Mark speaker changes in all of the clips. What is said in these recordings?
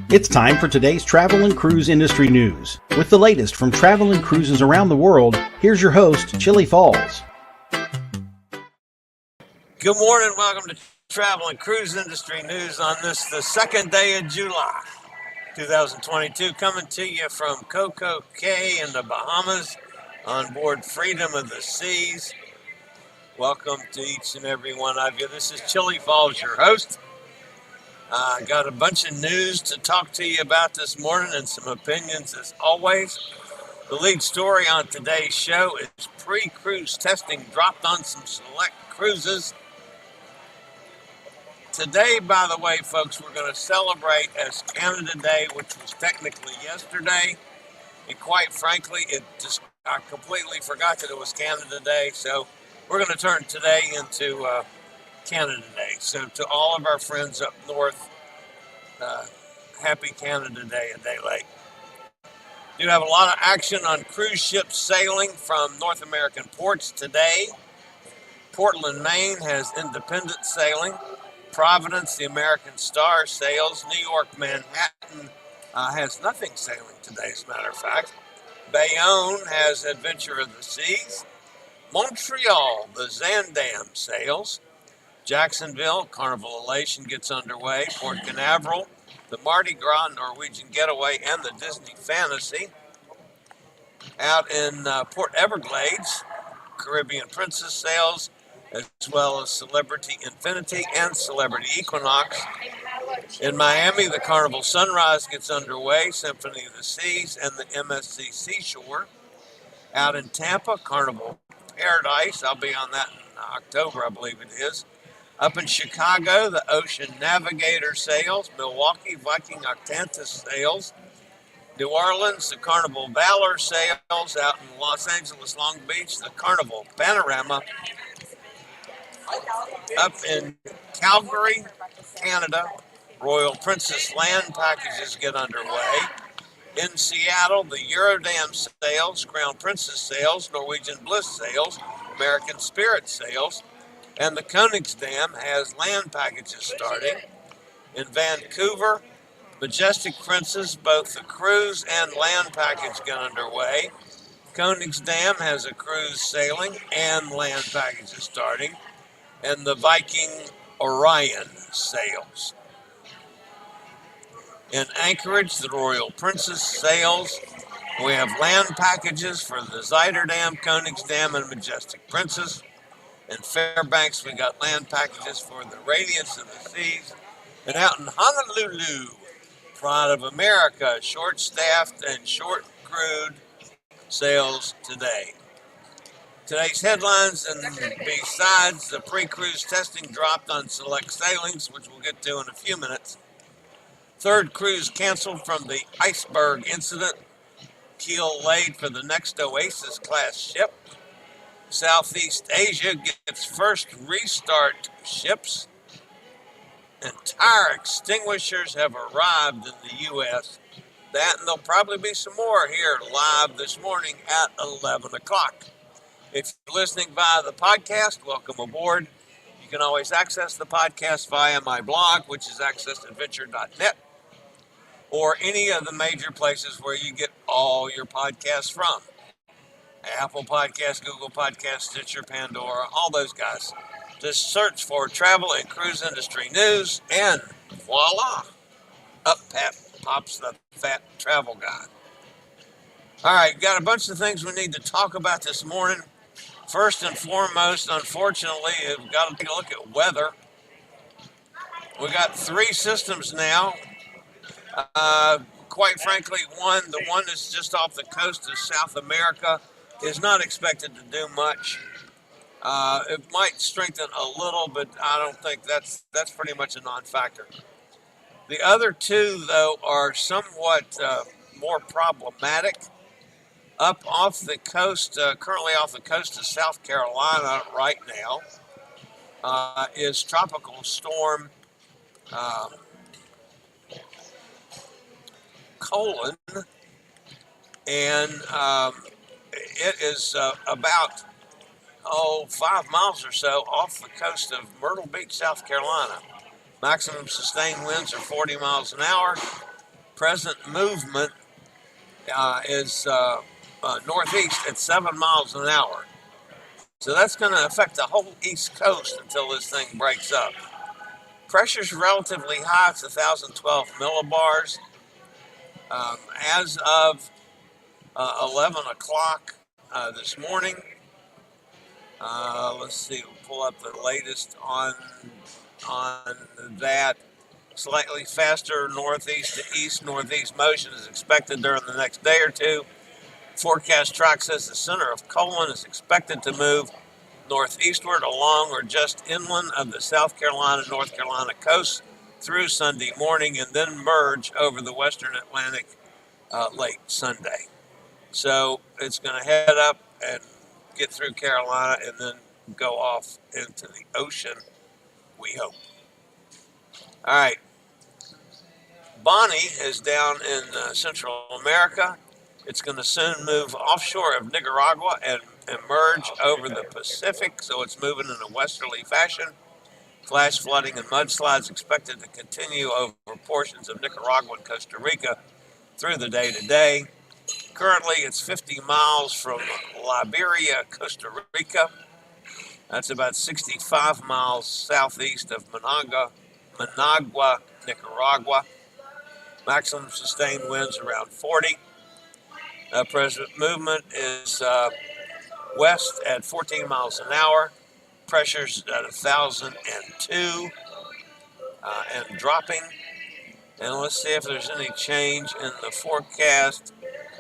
Speaker 1: It's time for today's travel and cruise industry news. With the latest from travel and cruises around the world, here's your host, Chillie Falls.
Speaker 2: Good morning, welcome to Travel and Cruise Industry News on the second day of July, 2022, coming to you from CocoCay in the Bahamas on board Freedom of the Seas. Welcome to each and every one of you. This is Chillie Falls, your host. Got a bunch of news to talk to you about this morning and some opinions as always. The lead story on today's show is pre-cruise testing dropped on some select cruises. Today, by the way, folks, we're going to celebrate as Canada Day, which was technically yesterday. And quite frankly, I completely forgot that it was Canada Day. So we're going to turn today into Canada Day. So to all of our friends up north, happy Canada Day, a day late. Do have a lot of action on cruise ships sailing from North American ports today. Portland, Maine has independent sailing. Providence, the American Star, sails. New York, Manhattan has nothing sailing today, as a matter of fact. Bayonne has Adventure of the Seas. Montreal, the Zaandam, sails. Jacksonville, Carnival Elation gets underway. Port Canaveral, the Mardi Gras, Norwegian Getaway, and the Disney Fantasy. Out in Port Everglades, Caribbean Princess sails, as well as Celebrity Infinity and Celebrity Equinox. In Miami, the Carnival Sunrise gets underway, Symphony of the Seas, and the MSC Seashore. Out in Tampa, Carnival Paradise, I'll be on that in October, I believe it is. Up in Chicago, the Ocean Navigator sails. Milwaukee, Viking Octantis sails. New Orleans, the Carnival Valor sails. Out in Los Angeles, Long Beach, the Carnival Panorama. Up in Calgary, Canada, Royal Princess Land packages get underway. In Seattle, the Eurodam sails, Crown Princess sails, Norwegian Bliss sails, American Spirit sails, and the Koningsdam has land packages starting. In Vancouver, Majestic Princess, both the cruise and land package get underway. Koningsdam has a cruise sailing and land packages starting. And the Viking Orion sails. In Anchorage, the Royal Princess sails. We have land packages for the Zuiderdam, Koningsdam, and Majestic Princess. In Fairbanks, we got land packages for the Radiance of the Seas. And out in Honolulu, Pride of America, short-staffed and short-crewed sails today. Today's headlines, and besides, the pre-cruise testing dropped on select sailings, which we'll get to in a few minutes. Third cruise canceled from the Iceberg incident. Keel laid for the next Oasis class ship. Southeast Asia gets first restart ships. Entire extinguishers have arrived in the U.S. That, and there'll probably be some more here live this morning at 11 o'clock. If you're listening via the podcast, welcome aboard. You can always access the podcast via my blog, which is accessadventure.net, or any of the major places where you get all your podcasts from. Apple Podcasts, Google Podcasts, Stitcher, Pandora, all those guys. Just search for Travel and Cruise Industry News, and voila, up pops the fat travel guide. All right, got a bunch of things we need to talk about this morning. First and foremost, unfortunately, we've got to take a look at weather. We got three systems now. Quite frankly, the one that's just off the coast of South America is not expected to do much. It might strengthen a little, but I don't think that's pretty much a non-factor. The other two, though, are somewhat more problematic. Up off the coast, currently off the coast of South Carolina right now, is Tropical Storm Colin, and it is about 5 miles or so off the coast of Myrtle Beach, South Carolina. Maximum sustained winds are 40 miles an hour. Present movement is northeast at 7 miles an hour. So that's going to affect the whole East Coast until this thing breaks up. Pressure's relatively high. It's 1,012 millibars. As of 11 o'clock this morning, let's see, we'll pull up the latest on that. Slightly faster northeast to east northeast motion is expected during the next day or two. Forecast track says the center of colon is expected to move northeastward along or just inland of the South Carolina, North Carolina coast through Sunday morning and then merge over the western Atlantic late Sunday. So it's going to head up and get through Carolina and then go off into the ocean, we hope. All right. Bonnie is down in Central America. It's going to soon move offshore of Nicaragua and emerge over the Pacific, so it's moving in a westerly fashion. Flash flooding and mudslides expected to continue over portions of Nicaragua and Costa Rica through the day today. Currently, it's 50 miles from Liberia, Costa Rica. That's about 65 miles southeast of Managua, Nicaragua. Maximum sustained winds around 40. Present movement is west at 14 miles an hour. Pressure's at 1,002 and dropping. And let's see if there's any change in the forecast.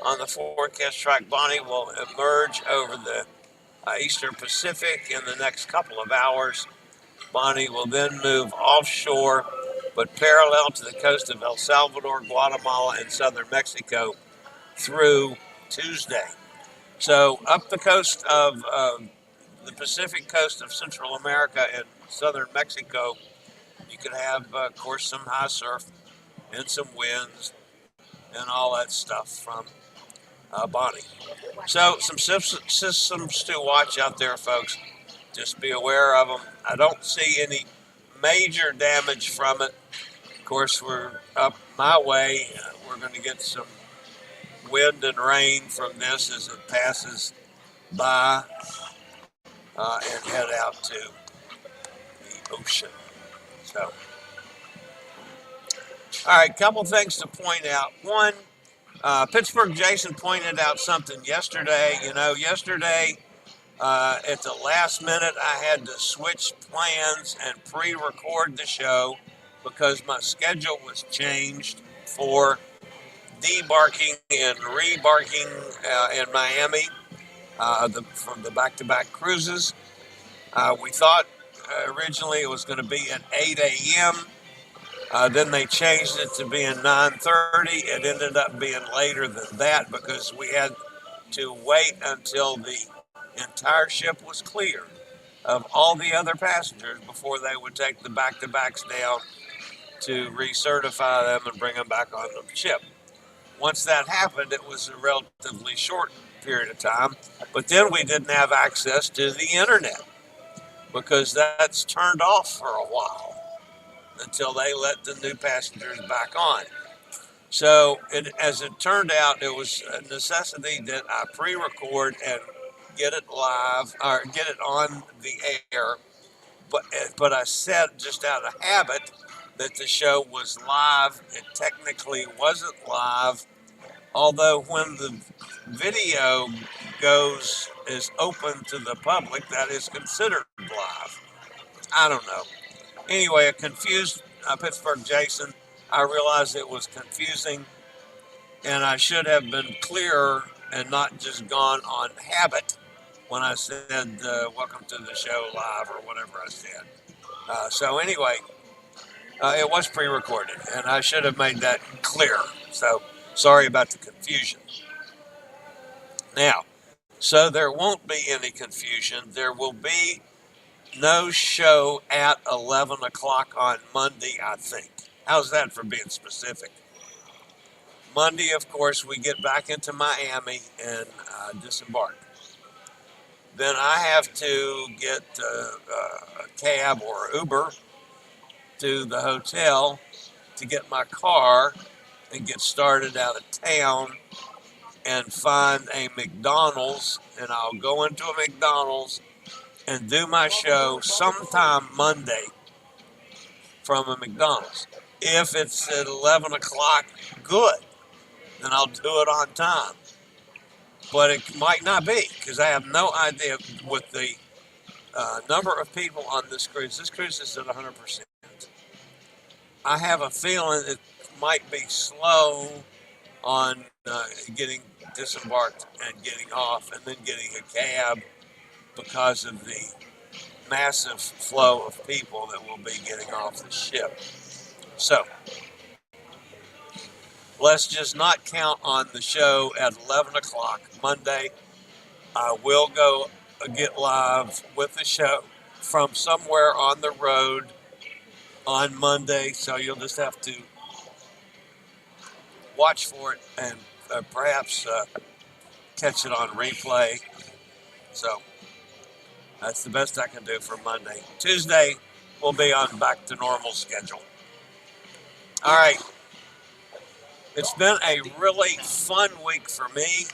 Speaker 2: On the forecast track, Bonnie will emerge over the eastern Pacific in the next couple of hours. Bonnie will then move offshore, but parallel to the coast of El Salvador, Guatemala, and southern Mexico through Tuesday. So up the coast of the Pacific coast of Central America and southern Mexico, you could have, of course, some high surf and some winds and all that stuff from Bonnie. So some systems to watch out there, folks. Just be aware of them. I don't see any major damage from it. Of course, we're up my way. We're going to get some wind and rain from this as it passes by and head out to the ocean. So, all right, couple things to point out. One, Pittsburgh Jason pointed out something yesterday. Yesterday at the last minute, I had to switch plans and pre-record the show because my schedule was changed for debarking and rebarking in Miami from the back-to-back cruises. We thought originally it was going to be at 8 a.m. Then they changed it to being 9:30. It ended up being later than that because we had to wait until the entire ship was clear of all the other passengers before they would take the back-to-backs down to recertify them and bring them back on the ship. Once that happened, it was a relatively short period of time, but then we didn't have access to the internet because that's turned off for a while until they let the new passengers back on. So as it turned out, it was a necessity that I pre-record and get it live or get it on the air. But I said just out of habit that the show was live. It technically wasn't live, although when the video is open to the public, that is considered live. I don't know. Anyway, a confused Pittsburgh Jason. I realized it was confusing, and I should have been clearer and not just gone on habit when I said, welcome to the show live, or whatever I said. So anyway, it was pre-recorded, and I should have made that clear. So sorry about the confusion. Now, so there won't be any confusion. There will be no show at 11 o'clock on Monday, I think. How's that for being specific? Monday, of course, we get back into Miami and disembark. Then I have to get a cab or Uber to the hotel to get my car and get started out of town and find a McDonald's, and I'll go into a McDonald's and do my show sometime Monday from a McDonald's. If it's at 11 o'clock, good, then I'll do it on time. But it might not be, because I have no idea with the number of people on this cruise. This cruise is at 100%. I have a feeling it might be slow on getting disembarked and getting off and then getting a cab because of the massive flow of people that will be getting off the ship. So let's just not count on the show at 11 o'clock Monday. I will go get live with the show from somewhere on the road on Monday, so you'll just have to watch for it and perhaps catch it on replay. So that's the best I can do for Monday. Tuesday, we'll be on back to normal schedule. All right. It's been a really fun week for me.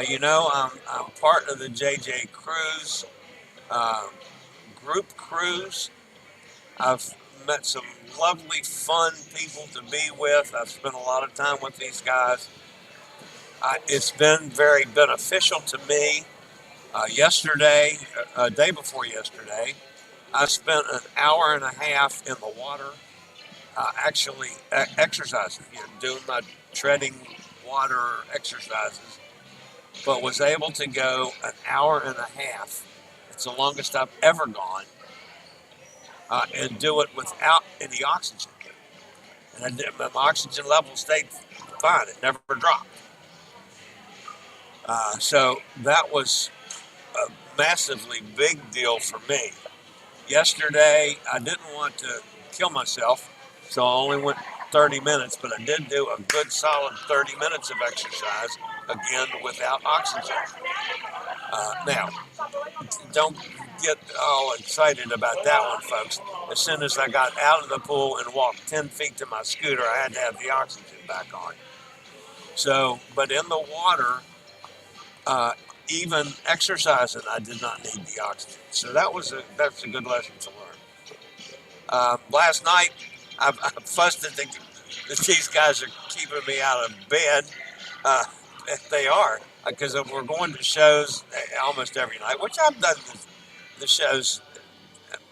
Speaker 2: You know, I'm part of the JJ Cruise group cruise. I've met some lovely, fun people to be with. I've spent a lot of time with these guys. It's been very beneficial to me. Yesterday, day before yesterday, I spent an hour and a half in the water, actually exercising, doing my treading water exercises, but was able to go an hour and a half. It's the longest I've ever gone, and do it without any oxygen. And my oxygen level stayed fine. It never dropped. So that was a massively big deal for me. Yesterday, I didn't want to kill myself, so I only went 30 minutes, but I did do a good solid 30 minutes of exercise, again, without oxygen. Now, don't get all excited about that one, folks. As soon as I got out of the pool and walked 10 feet to my scooter, I had to have the oxygen back on. So, but in the water, even exercising, I did not need the oxygen. So that's a good lesson to learn. Last night, I fussed that these guys are keeping me out of bed. They are, because we're going to shows almost every night, which I've done the shows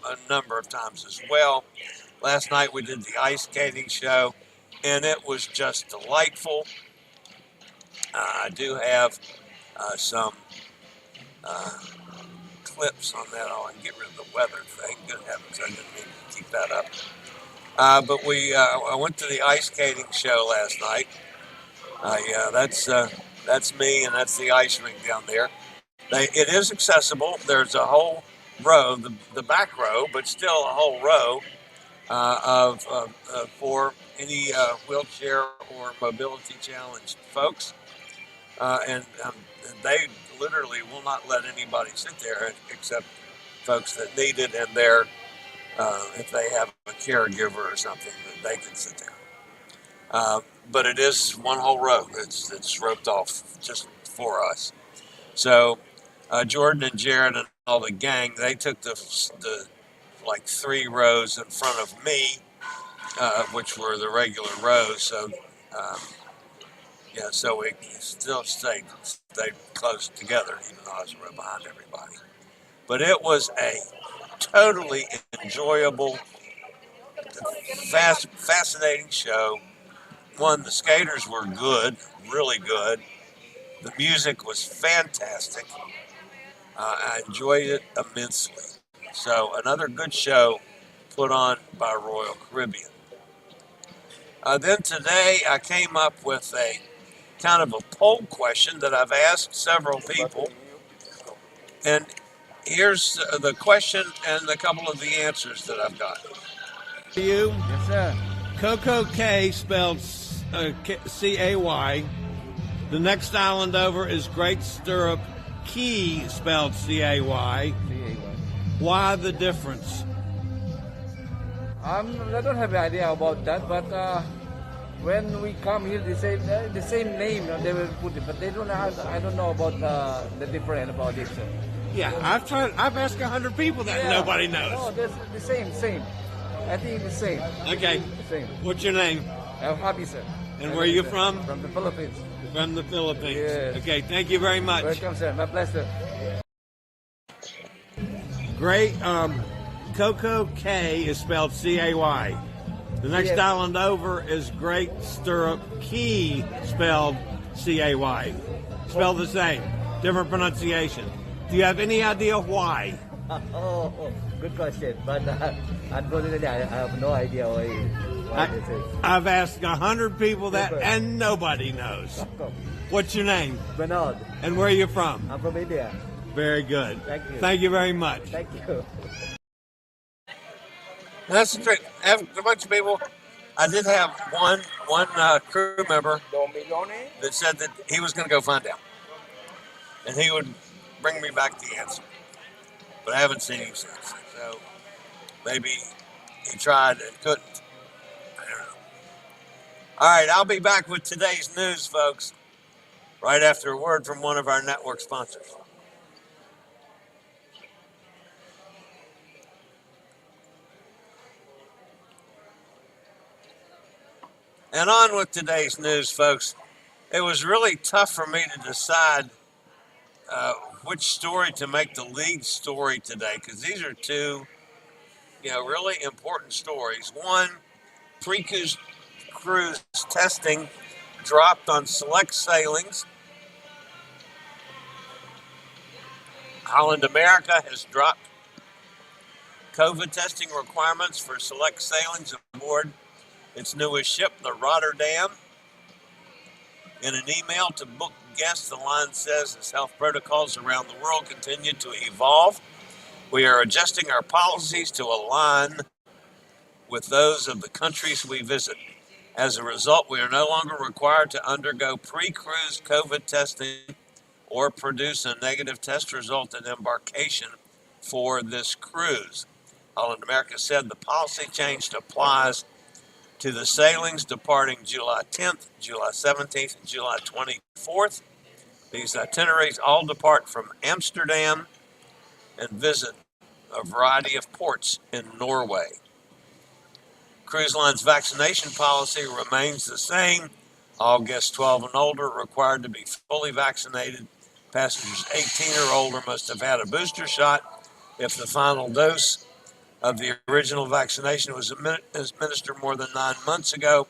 Speaker 2: a number of times as well. Last night we did the ice skating show, and it was just delightful. I do have some clips on that. I can get rid of the weather thing. Good heavens, I didn't mean to keep that up. But I went to the ice skating show last night. Yeah, that's me, and that's the ice rink down there. It is accessible. There's a whole row, the back row, but still a whole row for any wheelchair or mobility challenged folks. And they literally will not let anybody sit there except folks that need it, and they're if they have a caregiver or something, that they can sit there. But it is one whole row. It's roped off just for us. So Jordan and Jared and all the gang, they took the like 3 rows in front of me, which were the regular rows. So so we still stayed close together, even though I was right behind everybody. But it was a totally enjoyable, fascinating show. One, the skaters were good, really good. The music was fantastic. I enjoyed it immensely. So another good show put on by Royal Caribbean. Then today I came up with a kind of a poll question that I've asked several people. And here's the question and a couple of the answers that I've got.
Speaker 3: You?
Speaker 4: Yes, sir.
Speaker 3: CocoCay spelled C-A-Y. The next island over is Great Stirrup Key spelled C-A-Y. Why the difference?
Speaker 4: I don't have an idea about that, but when we come here, they say the same name. They will put it, but they don't have. I don't know about the different about it. So.
Speaker 3: Yeah, I've asked 100 people that, and nobody knows.
Speaker 4: No, that's the same. I think the same.
Speaker 3: Okay.
Speaker 4: Same.
Speaker 3: What's your name?
Speaker 4: I'm happy, sir.
Speaker 3: And where are you from?
Speaker 4: From the Philippines.
Speaker 3: From the Philippines.
Speaker 4: Yes.
Speaker 3: Okay, thank you very much.
Speaker 4: Welcome, sir. My pleasure.
Speaker 3: Great. CocoCay is spelled C-A-Y. The next island over is Great Stirrup Key, spelled C-A-Y. Spelled the same, different pronunciation. Do you have any idea why?
Speaker 4: Oh, good question. But unfortunately, I have no idea why this is.
Speaker 3: I've asked 100 people that, and nobody knows. What's your name?
Speaker 4: Bernard.
Speaker 3: And where are you from?
Speaker 4: I'm from India.
Speaker 3: Very good.
Speaker 4: Thank you.
Speaker 3: Thank you very much.
Speaker 4: Thank you.
Speaker 2: That's the trick. After a bunch of people, I did have one crew member that said that he was going to go find out, and he would bring me back the answer. But I haven't seen him since. So maybe he tried and couldn't. I don't know. All right, I'll be back with today's news, folks, right after a word from one of our network sponsors. And on with today's news, folks. It was really tough for me to decide which story to make the lead story today, because these are two, really important stories. One, pre-cruise testing dropped on select sailings. Holland America has dropped COVID testing requirements for select sailings aboard its newest ship, the Rotterdam. In an email to book guests, the line says as health protocols around the world continue to evolve, we are adjusting our policies to align with those of the countries we visit. As a result, we are no longer required to undergo pre-cruise COVID testing or produce a negative test result at embarkation for this cruise. Holland America said the policy change applies to the sailings departing July 10th, July 17th, and July 24th. These itineraries all depart from Amsterdam and visit a variety of ports in Norway. Cruise line's vaccination policy remains the same. All guests 12 and older are required to be fully vaccinated. Passengers 18 or older must have had a booster shot if the final dose of the original vaccination was administered more than 9 months ago.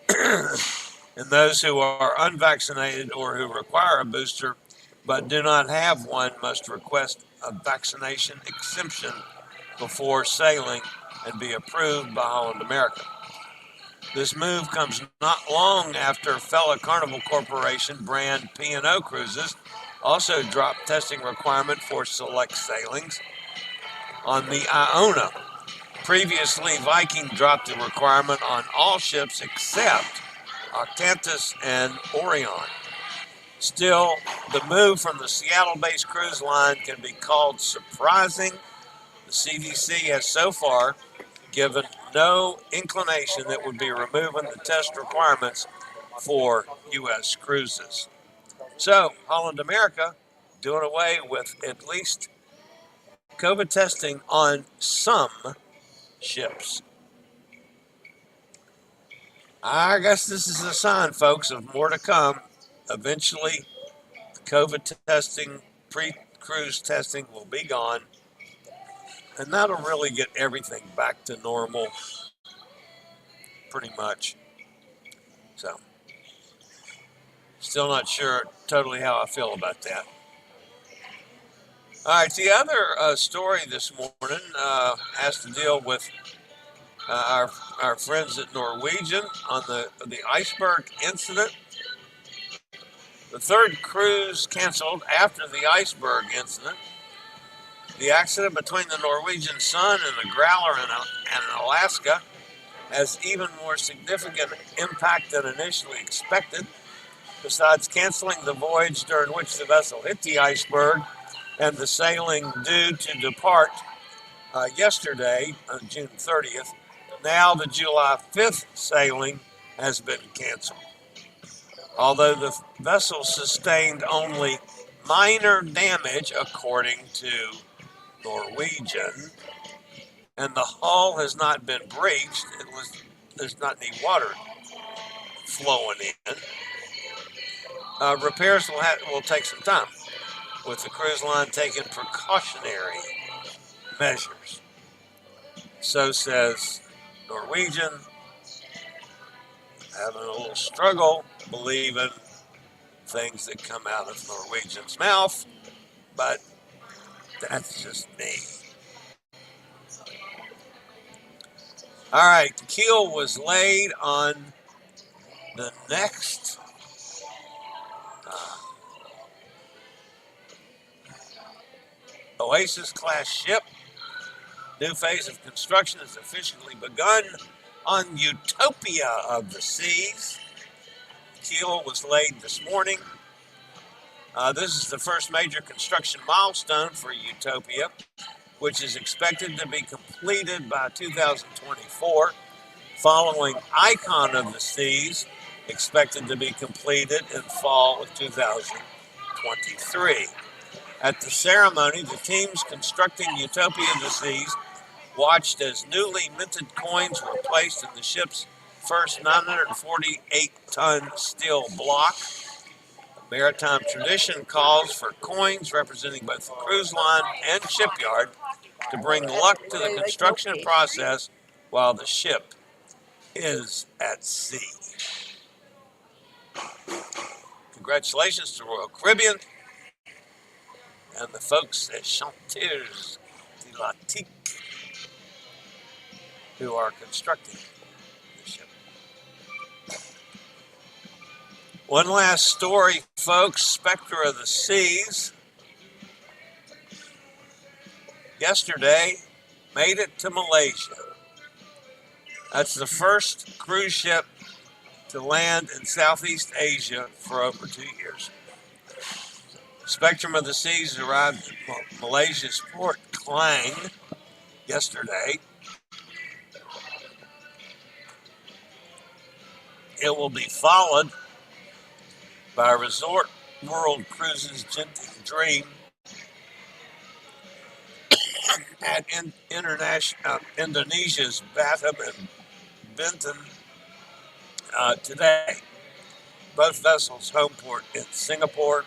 Speaker 2: And those who are unvaccinated or who require a booster but do not have one must request a vaccination exemption before sailing and be approved by Holland America. This move comes not long after fellow Carnival Corporation brand P&O Cruises also dropped testing requirement for select sailings on the Iona. Previously, Viking dropped the requirement on all ships except Octantis and Orion. Still, the move from the Seattle-based cruise line can be called surprising. The CDC has so far given no inclination that would be removing the test requirements for U.S. cruises. So, Holland America doing away with at least COVID testing on some ships. I guess this is a sign, folks, of more to come. Eventually, COVID testing, pre-cruise testing will be gone, and that'll really get everything back to normal, pretty much. So, still not sure totally how I feel about that. All right, the other story this morning has to deal with our friends at Norwegian on the Iceberg incident. The third cruise canceled after the Iceberg incident. The accident between the Norwegian Sun and the Growler in Alaska has even more significant impact than initially expected. Besides canceling the voyage during which the vessel hit the iceberg and the sailing due to depart yesterday, on June 30th, now the July 5th sailing has been canceled. Although the vessel sustained only minor damage, according to Norwegian, and the hull has not been breached. There's not any water flowing in. Repairs will take some time, with the cruise line taking precautionary measures. So says Norwegian, having a little struggle believing things that come out of Norwegian's mouth, but that's just me. All right, the keel was laid on the next Oasis class ship. New phase of construction has officially begun on Utopia of the Seas. Keel was laid this morning. This is the first major construction milestone for Utopia, which is expected to be completed by 2024, following Icon of the Seas, expected to be completed in fall of 2023. At the ceremony, the teams constructing Utopia of the Seas watched as newly minted coins were placed in the ship's first 948-ton steel block. Maritime tradition calls for coins representing both the cruise line and shipyard to bring luck to the construction process while the ship is at sea. Congratulations to Royal Caribbean and the folks at Chantiers de l'Atlantique who are constructing the ship. One last story, folks. Spectre of the Seas yesterday made it to Malaysia. That's the first cruise ship to land in Southeast Asia for over 2 years. Spectrum of the Seas arrived at Malaysia's Port Klang yesterday. It will be followed by Resort World Cruises Genting Dream at Indonesia's Batam and Bintan today. Both vessels home port in Singapore.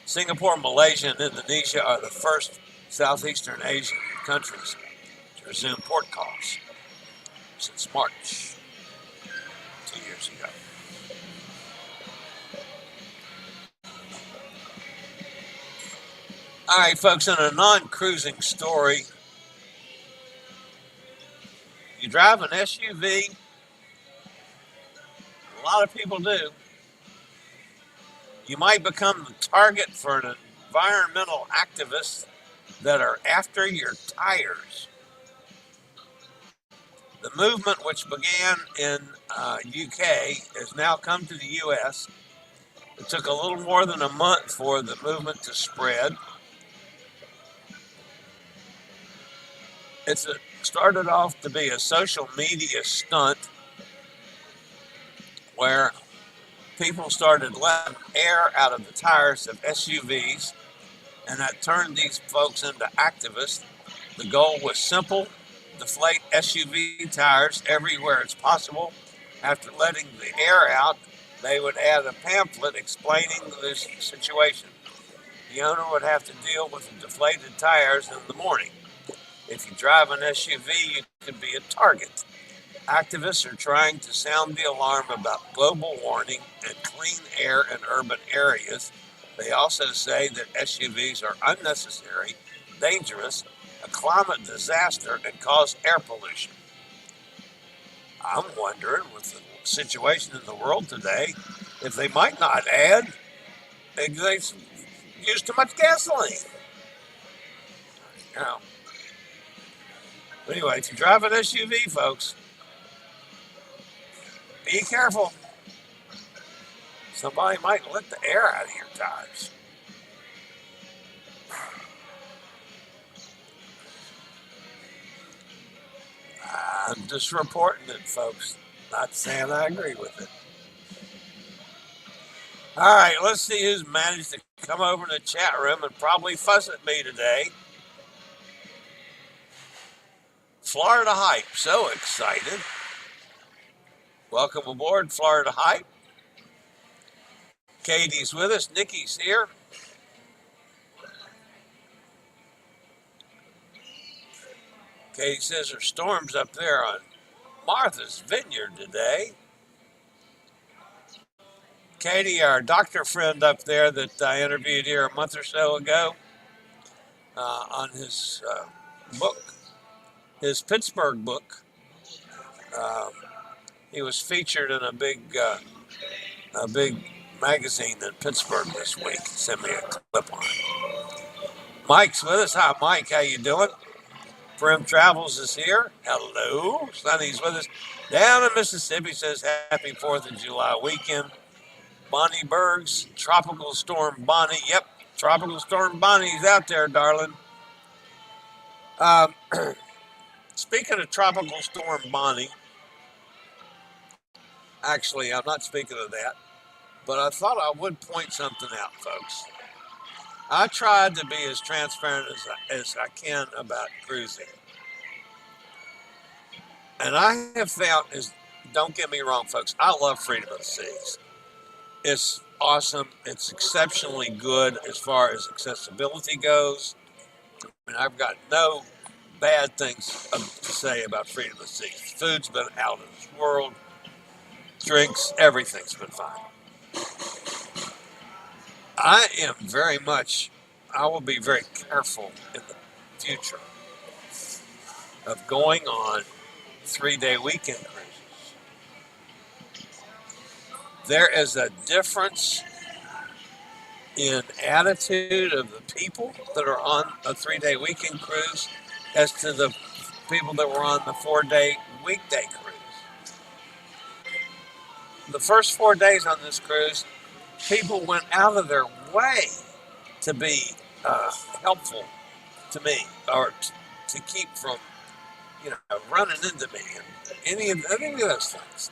Speaker 2: Singapore, Malaysia, and Indonesia are the first Southeastern Asian countries to resume port calls since March 2 years ago. All right, folks, in a non-cruising story, you drive an SUV, a lot of people do, you might become the target for an environmental activist that are after your tires. The movement, which began in UK, has now come to the US. It took a little more than a month for the movement to spread. It started off to be a social media stunt where people started letting air out of the tires of SUVs, and that turned these folks into activists. The goal was simple: deflate SUV tires everywhere it's possible. After letting the air out, they would add a pamphlet explaining this situation. The owner would have to deal with the deflated tires in the morning. If you drive an SUV, you could be a target. Activists are trying to sound the alarm about global warming and clean air in urban areas. They also say that SUVs are unnecessary, dangerous, a climate disaster, and cause air pollution. I'm wondering, with the situation in the world today, if they might not add, they use too much gasoline. You know. Anyway, if you drive an SUV, folks, be careful. Somebody might let the air out of your tires. I'm just reporting it, folks. Not saying I agree with it. All right, let's see who's managed to come over to the chat room and probably fuss at me today. Florida Hype, so excited. Welcome aboard, Florida Hype. Katie's with us. Nikki's here. Katie says there's storms up there on Martha's Vineyard today. Katie, our doctor friend up there that I interviewed here a month or so ago on his book, his Pittsburgh book. He was featured in a big magazine in Pittsburgh this week. He sent me a clip on it. Mike's with us. Hi, Mike. How you doing? Prim Travels is here. Hello. Sonny's with us. Down in Mississippi says happy 4th of July weekend. Bonnie Bergs, Tropical Storm Bonnie. Yep, Tropical Storm Bonnie's out there, darling. Speaking of Tropical Storm Bonnie, actually, I'm not speaking of that, but I thought I would point something out, folks. I tried to be as transparent as I can about cruising. And I have found, don't get me wrong, folks, I love Freedom of the Seas. It's awesome. It's exceptionally good as far as accessibility goes. I mean, I've got no bad things to say about Freedom of the Seas. Food's been out of this world. Drinks, everything's been fine. I will be very careful in the future of going on 3-day weekend cruises. There is a difference in attitude of the people that are on a 3-day weekend cruise as to the people that were on the 4-day weekday cruise. The first 4 days on this cruise, people went out of their way to be helpful to me, or to keep from, running into me and any of those things.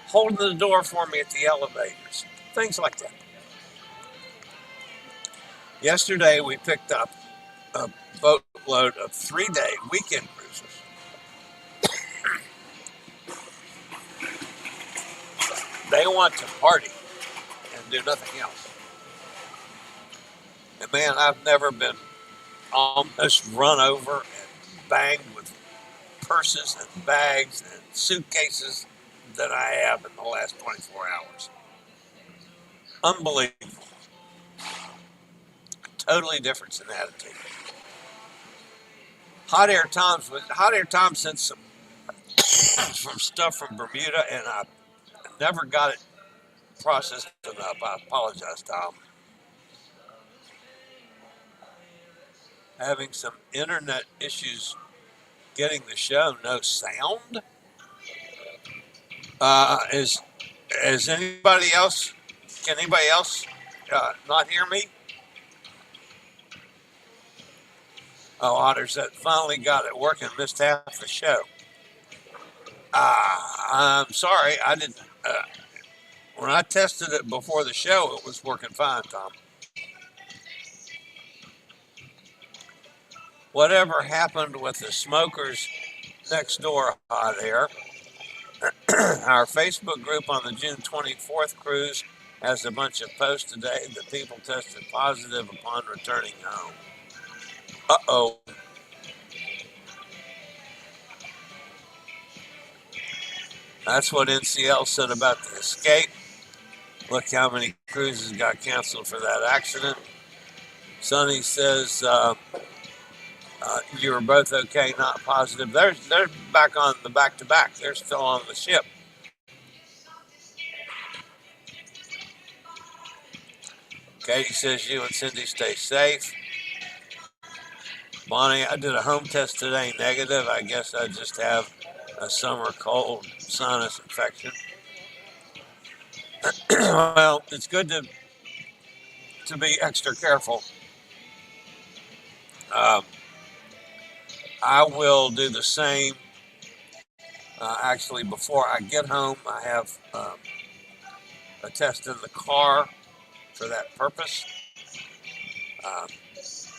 Speaker 2: Holding the door for me at the elevators, things like that. Yesterday, we picked up a boatload of 3-day weekend cruises. They want to party and do nothing else. And man, I've never been almost run over and banged with purses and bags and suitcases than I have in the last 24 hours. Unbelievable. Totally difference in attitude. Hot Air Tom sent some stuff from Bermuda, and I never got it processed enough. I apologize, Tom. Having some internet issues getting the show. No sound. Is anybody else? Can anybody else not hear me? Oh, Otters, that finally got it working. Missed half the show. I'm sorry, I didn't. When I tested it before the show, it was working fine, Tom. Whatever happened with the smokers next door Hot Air? Our Facebook group on the June 24th cruise has a bunch of posts today that people tested positive upon returning home. Uh-oh. That's what NCL said about the escape. Look how many cruises got canceled for that accident. Sonny says you were both okay, not positive. They're back on the back-to-back. They're still on the ship. Katie says you and Cindy stay safe. Bonnie, I did a home test today, negative. I guess I just have a summer cold sinus infection. Well, it's good to be extra careful. I will do the same Actually, before I get home, I have a test in the car for that purpose.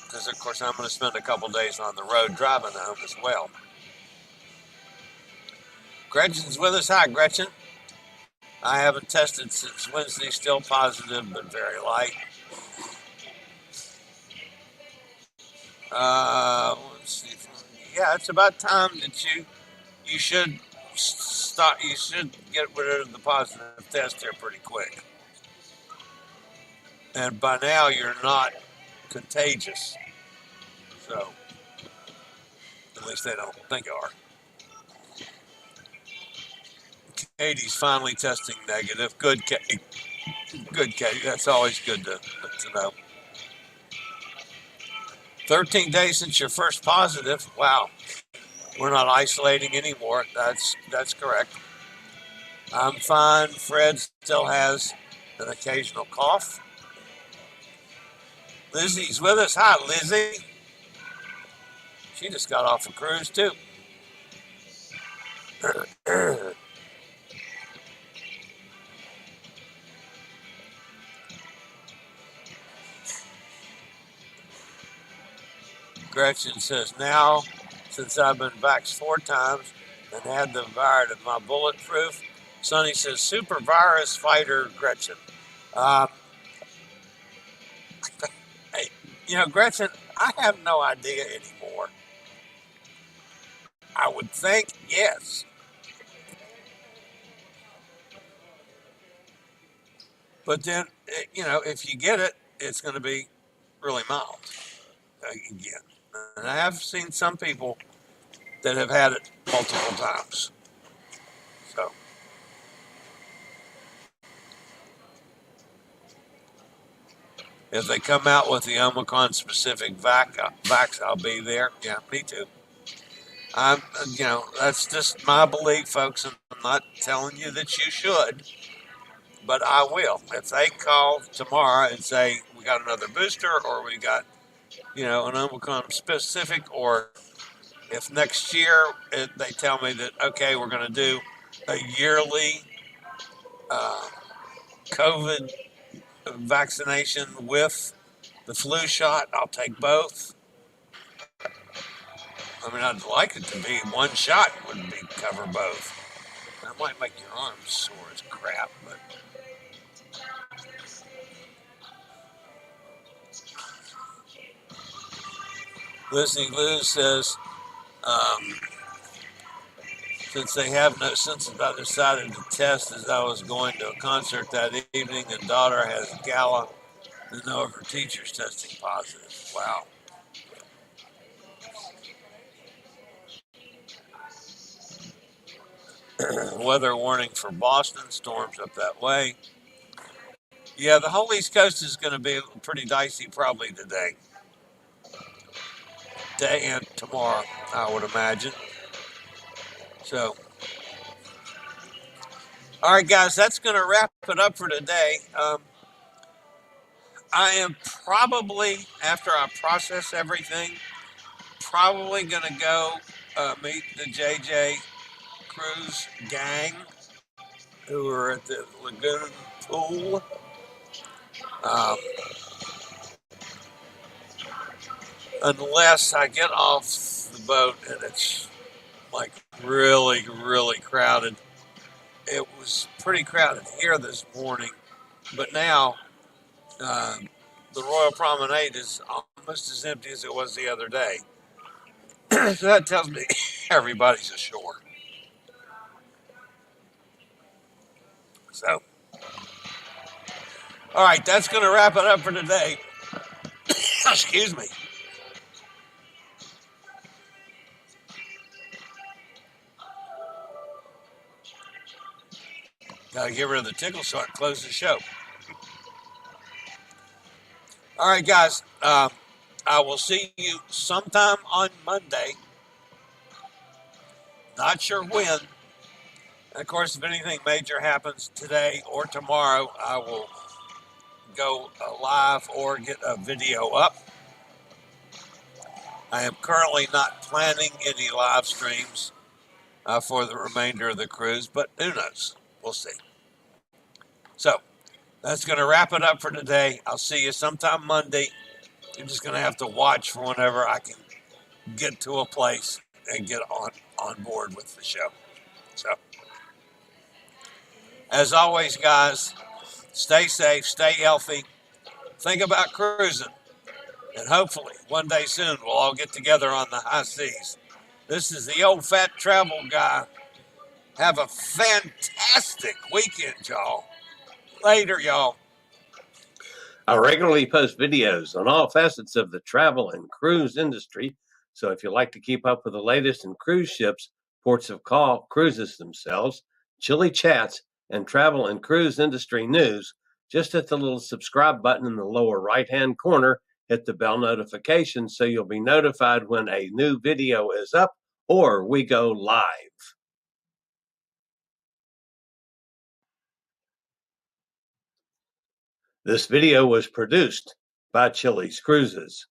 Speaker 2: Because, of course, I'm going to spend a couple days on the road driving home as well. Gretchen's with us. Hi, Gretchen. I haven't tested since Wednesday, still positive, but very light. Let's see. Yeah, it's about time that you should start. You should get rid of the positive test here pretty quick. And by now, you're not contagious. So, at least they don't think you are. Katie's finally testing negative. Good, Katie. Good, Katie. That's always good to know. 13 days since your first positive. Wow. We're not isolating anymore. That's correct. I'm fine. Fred still has an occasional cough. Lizzie's with us. Hi, Lizzie. She just got off a cruise, too. Gretchen says, now, since I've been vaxxed 4 times and had the virus, am I bulletproof? Sonny says, super virus fighter Gretchen. Gretchen, I have no idea anymore. I would think yes. But then, if you get it, it's going to be really mild again. And I have seen some people that have had it multiple times. So, if they come out with the Omicron specific vax, I'll be there. Yeah, me too. That's just my belief, folks. And I'm not telling you that you should, but I will. If they call tomorrow and say we got another booster, or we got, an Omicron specific, or if next year they tell me that, okay, we're going to do a yearly COVID vaccination with the flu shot, I'll take both. I mean, I'd like it to be one shot would cover both. That might make your arms sore as crap, but Listening Lou says, since they have no sense about decided to test as I was going to a concert that evening and daughter has gala and no of her teachers testing positive. Wow. Weather warning for Boston, storms up that way. Yeah, the whole East Coast is going to be pretty dicey probably today and tomorrow, I would imagine. So, all right, guys, that's going to wrap it up for today. I am probably, after I process everything, probably going to go meet the JJ Cruise gang who are at the Lagoon Pool. Unless I get off the boat and it's like really, really crowded. It was pretty crowded here this morning, but now the Royal Promenade is almost as empty as it was the other day. So that tells me everybody's ashore. So, all right, that's going to wrap it up for today. Excuse me. Got to get rid of the tickle so I can close the show. All right, guys. I will see you sometime on Monday. Not sure when. And of course, if anything major happens today or tomorrow, I will go live or get a video up. I am currently not planning any live streams for the remainder of the cruise, but who knows? We'll see. So that's going to wrap it up for today. I'll see you sometime Monday. You're just going to have to watch for whenever I can get to a place and get on board with the show. So, as always, guys, stay safe, stay healthy, think about cruising, and hopefully one day soon we'll all get together on the high seas. This is the old fat travel guy. Have a fantastic weekend, y'all. Later, y'all.
Speaker 5: I regularly post videos on all facets of the travel and cruise industry, so if you like to keep up with the latest in cruise ships, ports of call, cruises themselves, Chillie chats, and travel and cruise industry news, just hit the little subscribe button in the lower right-hand corner, hit the bell notification so you'll be notified when a new video is up or we go live. This video was produced by Chillie's Cruises.